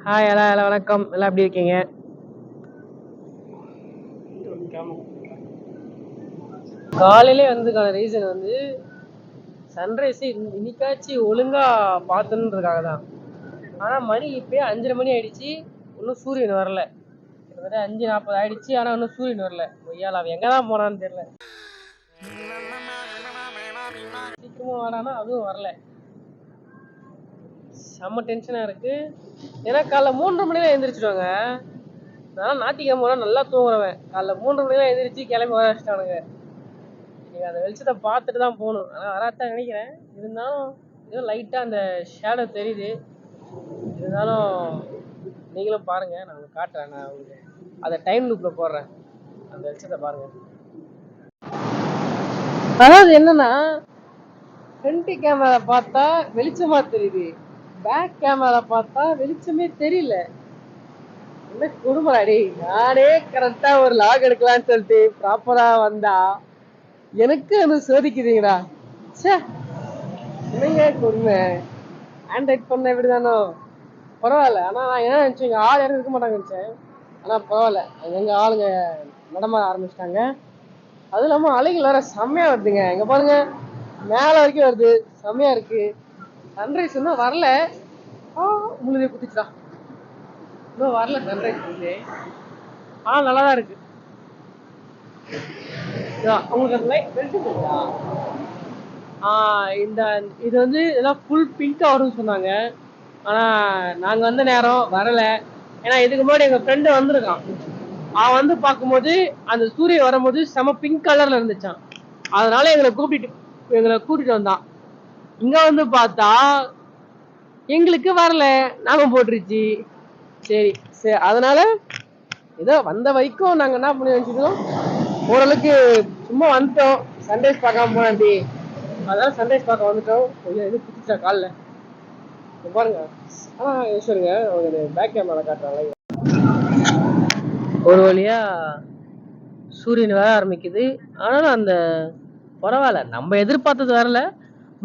Hi எல்லாம் வணக்கம். எல்லாம் எப்படி இருக்கீங்க? காலையிலே வந்ததுக்கான ரீசன் வந்து சன்ரைஸை இன்னைக்காச்சு ஒழுங்கா பார்த்துன்றதுக்காக தான். ஆனால் மணி இப்போயே 5:30 மணி ஆயிடுச்சு, இன்னும் சூரியன் வரல. கிட்டத்தட்ட 5:40 ஆயிடுச்சு, ஆனால் இன்னும் சூரியன் வரல. ஒய்யால அவன் எங்கே தான் போனான்னு தெரியல. சீக்கிரமும் வரானா அதுவும் வரல. செம்ம டென்ஷனாக இருக்கு. ஏன்னா காலைல 3:30 மணிலாம் எழுந்திரிச்சிடுவாங்க. நான் ஞாயிற்றுக்கிழமை நல்லா தூங்குறவன். காலைல 3:30 மணிலாம் எழுந்திரிச்சு கிளம்பி வர வச்சிட்டானுங்க. நீங்கள் அந்த வெளிச்சத்தை பார்த்துட்டு தான் போகணும். ஆனால் வராதான் நினைக்கிறேன். இருந்தாலும் ஏதோ லைட்டாக அந்த ஷேடோ தெரியுது. இருந்தாலும் நீங்களும் பாருங்கள், நான் உங்களுக்கு காட்டுறேன். நான் உங்களுக்கு அதை டைம் லூப்பில் போடுறேன். அந்த வெளிச்சத்தை பாருங்கள். அதாவது என்னன்னா, ஃப்ரண்ட் கேமரா பார்த்தா வெளிச்சமாக தெரியுது, பேக் கேமரா பார்த்தா வெளிச்சமே தெரியல. என்ன குடும்பம். நானே கரெக்டாக ஒரு லாக் எடுக்கலான்னு சொல்லிட்டு ப்ராப்பராக வந்தா எனக்கு அது சோதிக்குதுங்கடா. சே, என்னங்க கொடுமை. ஆண்ட்ராய்ட் பண்ண எப்படிதானோ பரவாயில்ல. ஆனால் நான் என்ன நினச்சேன், இங்கே ஆள் யாரும் இருக்க மாட்டாங்க நினச்சேன். ஆனால் பரவாயில்ல, எங்கள் ஆளுங்க நடமாட ஆரம்பிச்சிட்டாங்க. அதுவும் இல்லாமல் அலைகள் வேற செம்மையாக வருதுங்க. இங்கே பாருங்க, மேலே வரைக்கும் வருது, செம்மையாக இருக்கு. சன்ரைஸ் இன்னும் வரல. முழுதே குத்திச்சா இன்னும் வரல சன்ரைஸ் வந்து. ஆனால் நல்லா தான் இருக்கு. உங்களுக்கு அந்த லைட் வெளிச்சா இந்த இது வந்து எல்லாம் ஃபுல் பிங்காக வரும்னு சொன்னாங்க. ஆனால் நாங்கள் வந்த நேரம் வரலை. ஏன்னா இதுக்கு முன்னாடி எங்கள் ஃப்ரெண்டு வந்திருக்கான். அவன் வந்து பார்க்கும்போது அந்த சூரியன் வரும்போது செம பிங்க் கலரில் இருந்துச்சான். அதனால எங்களை கூட்டிட்டு வந்தான். இங்கே வந்து பார்த்தா எங்களுக்கு வரல, நாம போட்டுருச்சு. சரி சரி, அதனால ஏதோ வந்த வரைக்கும் நாங்கள் என்ன பண்ணி வச்சுக்கோம், ஓரளவுக்கு சும்மா வந்துட்டோம். சன்ரைஸ் பார்க்காம போனாண்டி, அதான் சன்ரைஸ் பார்க்க வந்துட்டோம். கொஞ்சம் இது குத்திச்சா காலில் பாருங்க. ஆனால் ஈஸ்வருங்க அவங்க பேக் கேமரா காட்டுறாங்க. ஒரு வழியா சூரியன் வர ஆரம்பிக்குது. ஆனாலும் அந்த பரவாயில்ல, நம்ம எதிர்பார்த்தது வரல.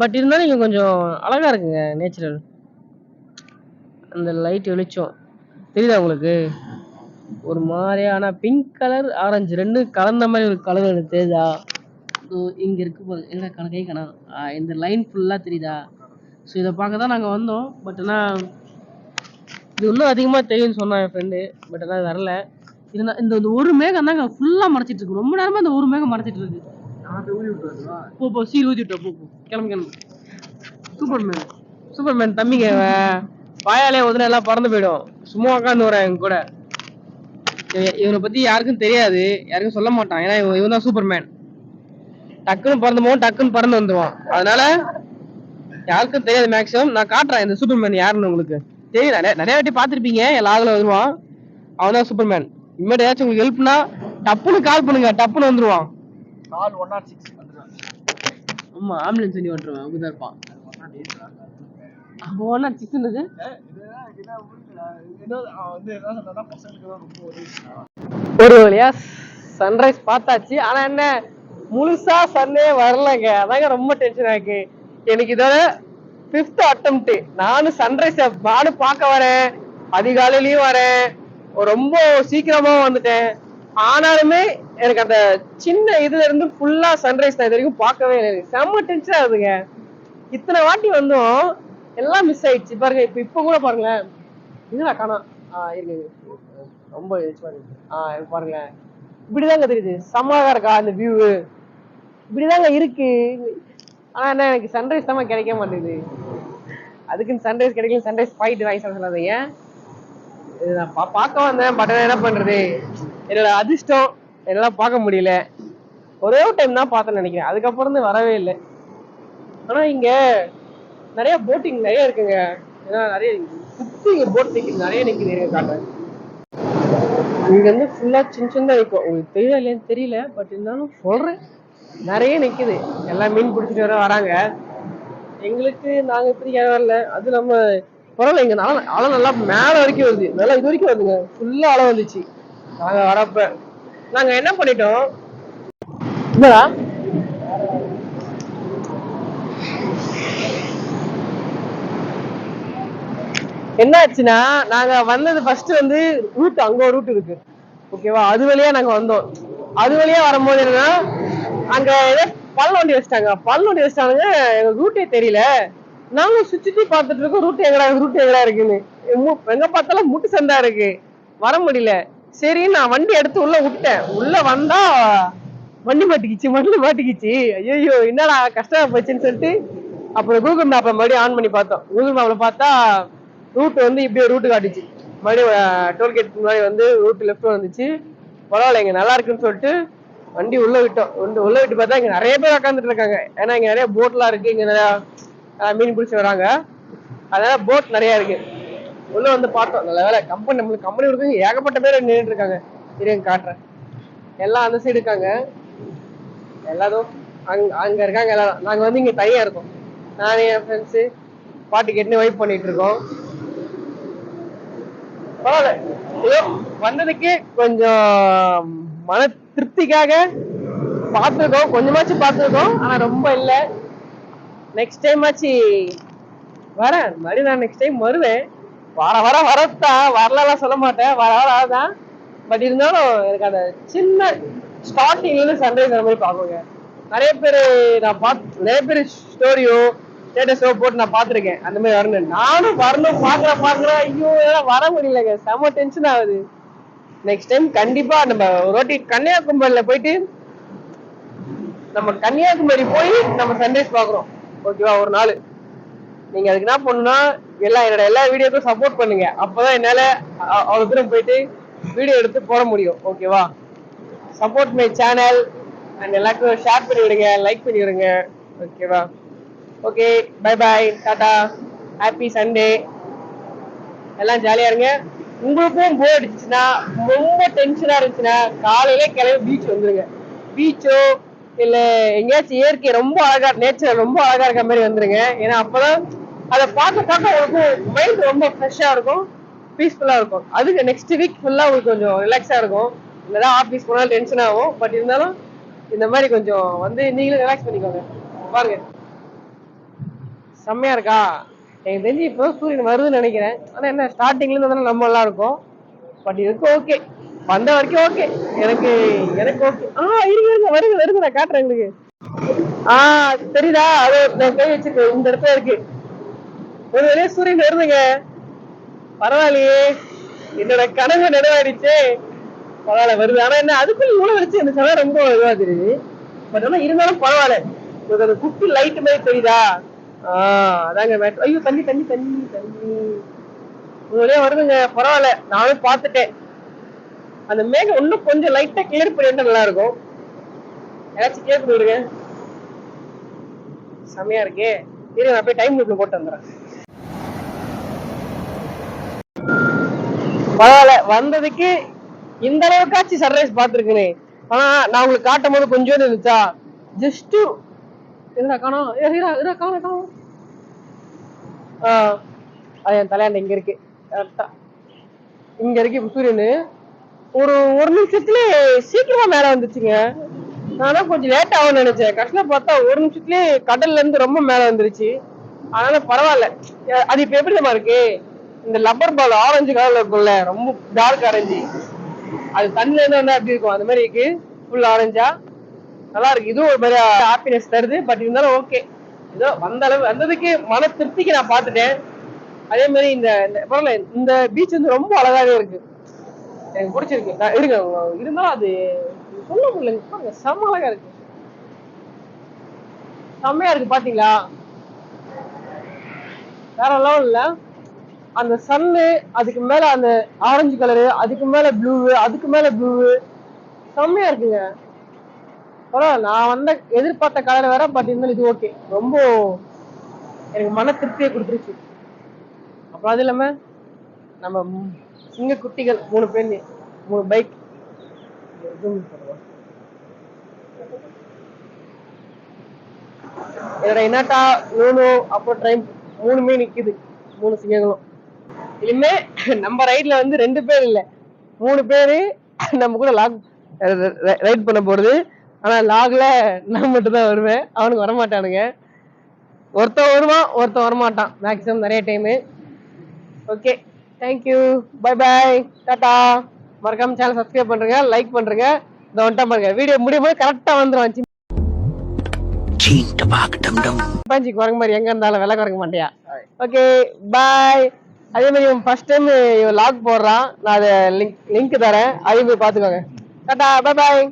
பட் இருந்தாலும் இங்கே கொஞ்சம் அழகா இருக்குங்க நேச்சுரல். அந்த லைட் வெளிச்சம் தெரியுதா உங்களுக்கு? ஒரு மாதிரியான பிங்க் கலர் ஆரஞ்சு ரெண்டு கலந்த மாதிரி ஒரு கலர் எனக்கு தெரியுதா? இங்கே இருக்கு என்ன கணக்கே காணாம். இந்த லைன் ஃபுல்லாக தெரியுதா? ஸோ இதை பார்க்க தான் நாங்கள் வந்தோம். பட் ஆனால் இது இன்னும் அதிகமாக தெரியும்னு சொன்னான் என் ஃப்ரெண்டு. பட் ஆனால் வரல. இந்த ஒரு மேகம் தாங்க ஃபுல்லாக மறைச்சிட்டு இருக்கு. ரொம்ப நேரமாக இந்த ஒரு மேகம் மறைச்சிட்டு இருக்கு. போ சீல் ஊற்றி விட்டோம். போ கிளம்பு. சூப்பர்மேன் தம்பிங்க. பாயாலே ஒதுனா எல்லாம் பறந்து போயிடும். சும்மா உட்காந்து வரேன் எங்க கூட. இவனை பத்தி யாருக்கும் தெரியாது, யாருக்கும் சொல்ல மாட்டான். ஏன்னா இவன் தான் சூப்பர்மேன். டக்குன்னு பறந்து போவோம், டக்குன்னு பறந்து வந்துடுவான். அதனால யாருக்கும் தெரியாது மேக்ஸிமம். நான் காட்டுறேன் இந்த சூப்பர்மேன் யாருன்னு. உங்களுக்கு தெரியும், நிறைய வாட்டி பார்த்துருப்பீங்க. எல்லாரும் வருவான், அவன் தான் சூப்பர்மேன். இனிமேல் ஏதாச்சும் உங்களுக்கு ஹெல்ப்னா டப்புன்னு கால் பண்ணுங்க, டப்புன்னு வந்துருவான். கால் 106 வந்துருவான். ஆமா, ஆம்புலன்ஸ் பண்ணி ஓட்டுருவான். அப்படிதான் இருப்பான். அப்போ 106 ஒரு வழியா சன்ரைஸ் பார்த்தாச்சு. ஆனா என்ன, முழுசா சன்னே வரலங்க. அதாங்க ரொம்ப டென்ஷன் ஆயிருக்கு எனக்கு. இதோட 5th attempt. நானும் சன்ரைஸ் நானும் பார்க்க வரேன், அதிகாலையிலயும் வரேன், ரொம்ப சீக்கிரமா வந்துட்டேன். ஆனாலுமே எனக்கு அந்த சின்ன இதுல இருந்து ஃபுல்லா சன்ரைஸ் நான் இது வரைக்கும் பார்க்கவே இல்லை. செம்ம டென்ஷன் ஆகுதுங்க. இத்தனை வாட்டி வந்தும் எல்லாம் மிஸ் ஆயிடுச்சு. பாருங்க, இப்ப கூட பாருங்களேன், இதுல காணா இருக்கு. ரொம்ப பாருங்க, இப்படிதாங்க தெரியுது. செம்மையா இருக்கா அந்த வியூ? இப்படிதாங்க இருக்கு. ஆனா என்ன, எனக்கு சன்ரைஸ் தான் கிடைக்க மாட்டேங்குது. அதுக்குன்னு சன்ரைஸ் கிடைக்கல, சன்ரைஸ் பாயிண்ட் வாங்கி சொல்லாத. ஏன் நான் பார்க்க வந்தேன். பட் என்ன பண்றது, என்னோட அதிர்ஷ்டம் என்னால பார்க்க முடியல. ஒரே ஒரு டைம் தான் பார்த்தேன்னு நினைக்கிறேன். அதுக்கப்புறம் இருந்து வரவே இல்லை. ஆனா இங்க நிறைய போட்டிங் நிறைய இருக்குங்க. ஏன்னா நிறைய சுத்தி போட் நிக்குது, நிறைய நிக்குது. காட்டுறேன். இங்க வந்து ஃபுல்லா சின்ன சின்னதா இருக்கும். உங்களுக்கு தெரியல இல்லையான்னு தெரியல, பட் இருந்தாலும் சொல்றேன், நிறைய நிக்குது. எல்லாம் மீன் பிடிச்சிட்டு வராங்க. எங்களுக்கு நாங்க இப்படி வரல. அது நம்ம பரவாயில்ல. இங்க அலை நல்லா மேல வரைக்கும் வருது. நல்லா இது வரைக்கும் வருதுங்க. ஃபுல்லா அலை வந்துச்சு நாங்க வரப்ப. நாங்க என்ன பண்ணிட்டோம், என்னடா என்ன ஆச்சுன்னா நாங்க வந்தது ஃபர்ஸ்ட் வந்து ரூட் அங்க ஒரு ரூட் இருக்கு ஓகேவா, அது வழியா நாங்க வந்தோம். அது வழியா வரும்போது என்னன்னா அங்க ஏதோ பள்ளம் வண்டி வச்சிட்டாங்க எங்க ரூட்டே தெரியல. நாங்க சுத்தி பார்த்துட்டு இருக்கோம், ரூட் எங்கடா இருக்குன்னு. எங்க பார்த்தாலும் முட்டு சந்தா இருக்கு, வர முடியல. சரி நான் வண்டி எடுத்து உள்ள விட்டேன். உள்ள வந்தா மண்ணில் மாட்டிக்கிச்சு. ஐயோ என்னடா கஷ்டமா போச்சுன்னு சொல்லிட்டு அப்புறம் கூகுள் மேப்ல மறுபடியும் ஆன் பண்ணி பார்த்தோம். கூகுள் மேப்ல பார்த்தா ரூட் வந்து இப்படியே ரூட்டு காட்டுச்சு. மறுபடியும் டோல்கேட் முன்னாடி வந்து ரூட் லெஃப்ட் வந்துச்சு. பரவாயில்ல இங்க நல்லா இருக்குன்னு சொல்லிட்டு வண்டி உள்ள விட்டோம். உள்ள விட்டு பார்த்தா இங்க நிறைய பேர் உட்காந்துட்டு இருக்காங்க. ஏன்னா இங்க நிறைய போட்லாம் இருக்கு, இங்க நிறைய மீன் பிடிச்சி வராங்க, அதனால போட் நிறைய இருக்கு. உள்ள வந்து பார்த்தோம். நல்ல வேலை நம்மளுக்கு கம்பெனி இருக்கு, ஏகப்பட்ட பேர் நின்றுட்டு இருக்காங்க. இருங்க காட்டுறேன். எல்லாம் அந்த சைடு இருக்காங்க, எல்லாரும் அங்க இருக்காங்க. எல்லாரும் நாங்க வந்து இங்க தனியா இருக்கோம். நானே என் ஃப்ரெண்ட்ஸு பாட்டு கேட்டு வைப் பண்ணிட்டு இருக்கோம். பரவாயில்ல, ஏதோ வந்ததுக்கு கொஞ்சம் மன திருப்திக்காக பார்த்துருக்கோம், கொஞ்சமாச்சும் பார்த்துருக்கோம். ஆனா ரொம்ப இல்லை. நெக்ஸ்ட் டைம் ஆச்சு வரேன், மறுபடியும் நான் நெக்ஸ்ட் டைம் வருவேன். வரத்தான், வரலாம் சொல்ல மாட்டேன், வரதான். பட் இருந்தாலும் எனக்கு அந்த சின்ன ஸ்டார்டிங்ல இருந்து சன்ரைஸ் அந்த மாதிரி பார்க்குங்க. நிறைய பேர் ஸ்டோரியோ ஸ்டேட்டஸோ போட்டு நான் பார்த்துருக்கேன் அந்த மாதிரி வரணும். நானும் வரணும் பார்க்குறேன். ஐயோ வர முடியலங்க, செம்ம டென்ஷன் ஆகுது. நெக்ஸ்ட் டைம் கண்டிப்பா நம்ம ஒரு வாட்டி கன்னியாகுமரியில போயிட்டு நம்ம சன்ரைஸ் பாக்குறோம் ஓகேவா ஒரு நாள். நீங்க அதுக்கு என்ன பண்ணணும்னா என்னோட எல்லா வீடியோக்கும் சப்போர்ட் பண்ணுங்க. அப்பதான் என்னால அவ்வளவு தூரம் போயிட்டு வீடியோ எடுத்து போட முடியும் ஓகேவா. சப்போர்ட் மை சேனல் அண்ட் எல்லாருக்கும் ஷேர் பண்ணி விடுங்க, லைக் பண்ணி விடுங்க ஓகேவா. Okay, bye bye, Tata, happy Sunday. எல்லாம் ஜாலியா இருங்க. உங்களுக்கும் போர் அடிச்சுன்னா, ரொம்ப டென்ஷனா இருந்துச்சுன்னா காலையில கிளம்பி பீச் வந்துருங்க. பீச்சோ இல்ல எங்கேயாச்சும் இயற்கை ரொம்ப அழகா, நேச்சர் ரொம்ப அழகா இருக்க மாதிரி வந்துருங்க. ஏன்னா அப்பதான் அதை பார்க்க உங்களுக்கு மைண்ட் ரொம்ப ஃப்ரெஷ்ஷா இருக்கும், பீஸ்ஃபுல்லா இருக்கும். அதுக்கு நெக்ஸ்ட் வீக் ஃபுல்லா உங்களுக்கு கொஞ்சம் ரிலாக்ஸா இருக்கும். இல்லதான் ஆஃபீஸ் போனாலும் டென்ஷன் ஆகும். பட் இருந்தாலும் இந்த மாதிரி கொஞ்சம் வந்து நீங்களும் ரிலாக்ஸ் பண்ணிக்கோங்க. பாருங்க செம்மையா இருக்கா. எனக்கு தெரிஞ்சு இப்போ சூரியன் வருதுன்னு நினைக்கிறேன். ஆனா என்ன ஸ்டார்டிங்ல இருந்து நம்ம எல்லாம் இருக்கும். பட் இதுக்கு ஓகே, வந்த வரைக்கும் ஓகே. எனக்கு ஓகே. இருங்க வருங்க நான் காட்டுறேன் உங்களுக்கு. தெரியுதா, அது நான் கை வச்சிருக்கேன், இந்த இடத்துல இருக்கு. ஒரு வேலையே சூரியன் வருதுங்க. பரவாயில்லையே, என்னோட கனவு நினைவாயிடுச்சு. பரவாயில்ல வருது. ஆனா என்ன அதுக்குள்ள இவ்வளவு வச்சு இந்த கதை ரொம்ப இதுவா தெரியுது. பட் ஆனா இருந்தாலும் பரவாயில்ல. உங்களுக்கு அந்த குட்டி லைட் மாதிரி தெரியுதா? அதாங்க மேட்ரு. ஐயோ தண்ணி உங்களே வருதுங்க. பரவாயில்ல, நானும் பார்த்துட்டேன். அந்த மேகம் இன்னும் கொஞ்சம் லைட்டா கிளியர் பண்ணிட்டு நல்லா இருக்கும். ஏதாச்சும் கிளியர் பண்ணி விடுங்க. செமையா இருக்கே. இரு நான் போய் டைம் லூப்ல போட்டு வந்துடுறேன். பரவாயில்ல, வந்ததுக்கு இந்த அளவுக்காச்சும் சன்ரைஸ் பார்த்துருக்கேனே. ஆனா நான் உங்களுக்கு காட்டும் போது கொஞ்சம் இருந்துச்சா, ஜஸ்ட் காணும். என் தலையாண்ட இங்க இருக்கு, கரெக்டா இங்க இருக்கு சூரியனு. ஒரு நிமிஷத்துல சீக்கிரமா மேல வந்துச்சுங்க. நானும் கொஞ்சம் லேட் ஆகும்னு நினைச்சேன். கடைசியில பார்த்தா ஒரு நிமிஷத்துலயே கடல்ல இருந்து ரொம்ப மேல வந்துருச்சு. அதனால பரவாயில்ல. அது இப்ப எப்படி இருக்கு, இந்த லப்பர் பால் ஆரஞ்சு கலர்ல இருக்கும்ல, ரொம்ப டார்க் ஆரஞ்சு, அது தண்ணில இருந்து வந்தா எப்படி இருக்கும் அந்த மாதிரி இருக்கு. ஃபுல் ஆரஞ்சா நல்லா இருக்கு. இதுவும் ஒரு பெரிய ஹாப்பினஸ் தருது. பட் இருந்தாலும் ஓகே, ஏதோ வந்ததுக்கு மன திருப்திக்கு நான் பார்த்துட்டேன். அதே மாதிரி இந்த பீச் வந்து ரொம்ப அழகாவே இருக்கு, எனக்கு பிடிச்சிருக்கு. இருங்க இருந்தாலும் அது சொல்ல முடியல, செம்ம அழகா இருக்கு, செம்மையா இருக்கு. பாத்தீங்களா, வேற லெவல் இல்ல. அந்த சன்னு, அதுக்கு மேல அந்த ஆரஞ்சு கலரு, அதுக்கு மேல ப்ளூ, அதுக்கு மேல ப்ளூ, செம்மையா இருக்குங்க. நான் வந்த எதிர்பார்த்த கலர் வேற. பட் இருந்தாலும் இது ஓகே, ரொம்ப எனக்கு மன திருப்தியை கொடுத்துருச்சு. அப்புறம் அது இல்லாம நம்ம சிங்க குட்டிகள் 3 பேர், 3 பைக். என்னோட இனாட்டா, லூனு, அப்புறம் ட்ரைம் 3மே நிக்குது, 3 சிங்கங்களும். இனிமே நம்ம ரைட்ல வந்து 2 பேர் இல்ல, 3 பேரு நம்ம கூட லாக் ரைட் பண்ண போறது. ஆனா லாக்ல நான் மட்டும் தான் வருவேன், அவனுக்கு வரமாட்டானுங்க. ஒருத்தன் வருவான், ஒருத்தன் வரமாட்டான் மேக்சிமம் நிறைய time. Okay, thank you, bye bye, Tata. மறக்காம சேனல் சப்ஸ்கிரைப் பண்றீங்க, லைக் பண்றீங்க. இந்த வந்துட்டா பாருங்க, வீடியோ முடியும் போது கரெக்டா வந்துடும். சிம்பாஞ்சிக்கு வரங்க மாதிரி எங்க இருந்தாலும் விலை குறைக்க மாட்டியா? ஓகே, பாய். அதே மாதிரி ஃபர்ஸ்ட் டைம் லாக் போடுறான், நான் அதை லிங்க் தரேன், அதையும் போய் பாத்துக்கோங்க. Tata, bye bye.